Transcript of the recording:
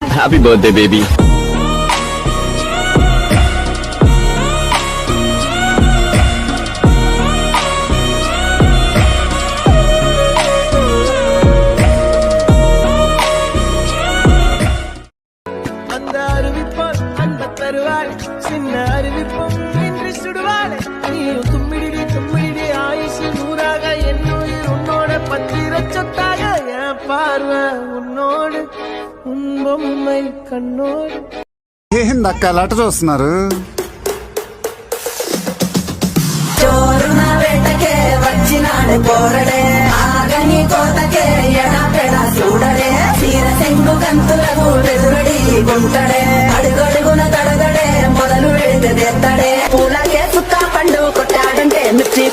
Happy birthday, baby. அந்த அறிவிப்பால் அன்ப தருவாள் சின்ன அறிவிப்பும் இன்றி சுடுவாள் நீயும் தும்மிடி தும்மிடி ஆயுசு நூறாக என்னுயிர் உன்னோட பத்திர சொத்தாக என் பார்வை உன்னோடு உன் பொம்மை கண்ணோடு. ఏందక్క లట చూస్తున్నారు? చోరున వేటకే వచ్చినాడు పోరడే ఆగని కోతకే ఎడపెడ చూడడే తీర సెంగు కంతులకు ఎదురడి గుంటడే అడుగడుగున తడగడే మొదలు వెడితే తెత్తడే పూలకే సుక్క పండు కొట్టాడంటే మిర్చి